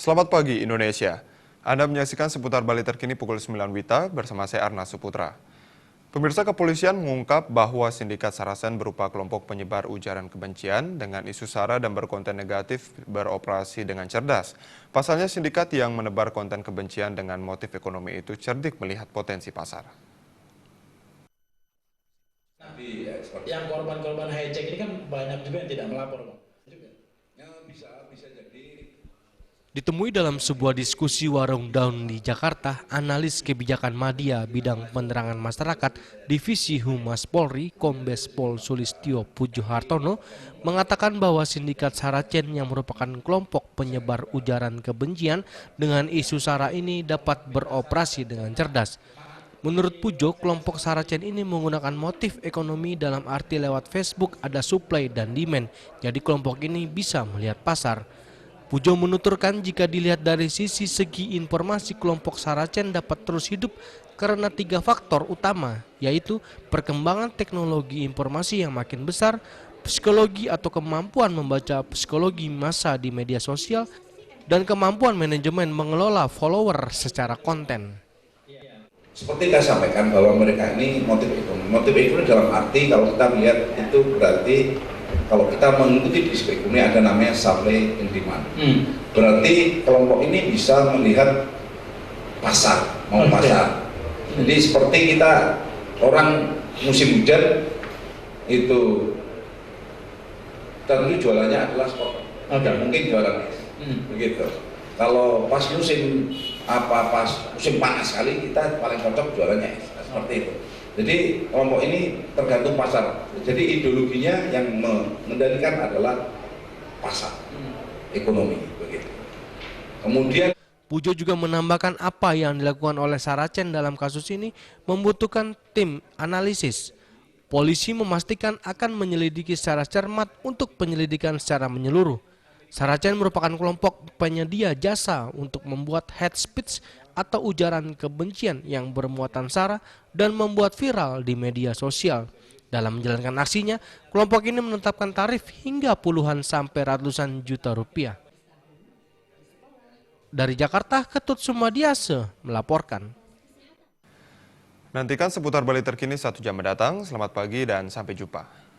Selamat pagi Indonesia. Anda menyaksikan seputar Bali terkini pukul 9 WITA bersama saya Arna Suputra. Pemirsa, kepolisian mengungkap bahwa sindikat Sarasen berupa kelompok penyebar ujaran kebencian dengan isu sara dan berkonten negatif beroperasi dengan cerdas. Pasalnya sindikat yang menebar konten kebencian dengan motif ekonomi itu cerdik melihat potensi pasar. Yang korban-korban hijack ini kan banyak juga yang tidak melapor, Bang. Bisa jadi. Ditemui dalam sebuah diskusi warung daun di Jakarta, analis kebijakan media bidang penerangan masyarakat Divisi Humas Polri, Kombes Pol Sulistyo Pujuhartono, mengatakan bahwa sindikat Saracen yang merupakan kelompok penyebar ujaran kebencian dengan isu sara ini dapat beroperasi dengan cerdas. Menurut Pujo, kelompok Saracen ini menggunakan motif ekonomi dalam arti lewat Facebook ada supply dan demand, jadi kelompok ini bisa melihat pasar. Pujo menuturkan jika dilihat dari sisi segi informasi, kelompok Saracen dapat terus hidup karena 3 faktor utama, yaitu perkembangan teknologi informasi yang makin besar, psikologi atau kemampuan membaca psikologi massa di media sosial, dan kemampuan manajemen mengelola follower secara konten. Seperti saya sampaikan bahwa mereka ini motif ekonomi. Motif ekonomi dalam arti kalau kita melihat itu berarti kalau kita mengikuti prinsip ekonomi ada namanya supply and demand. Berarti kelompok ini bisa melihat pasar, mau pasar. Jadi seperti kita orang musim hujan itu tentu jualannya adalah spot. Tidak mungkin jualan begitu. Kalau pas musim musim panas sekali kita paling cocok jualannya seperti itu. Jadi kelompok ini tergantung pasar. Jadi ideologinya yang mengendalikan adalah pasar ekonomi begitu. Kemudian Pujo juga menambahkan apa yang dilakukan oleh Saracen dalam kasus ini membutuhkan tim analisis. Polisi memastikan akan menyelidiki secara cermat untuk penyelidikan secara menyeluruh. Saracen merupakan kelompok penyedia jasa untuk membuat hate speech atau ujaran kebencian yang bermuatan sara dan membuat viral di media sosial. Dalam menjalankan aksinya, kelompok ini menetapkan tarif hingga puluhan sampai ratusan juta rupiah. Dari Jakarta, Ketut Sumadiase melaporkan. Nantikan seputar Bali terkini 1 jam mendatang. Selamat pagi dan sampai jumpa.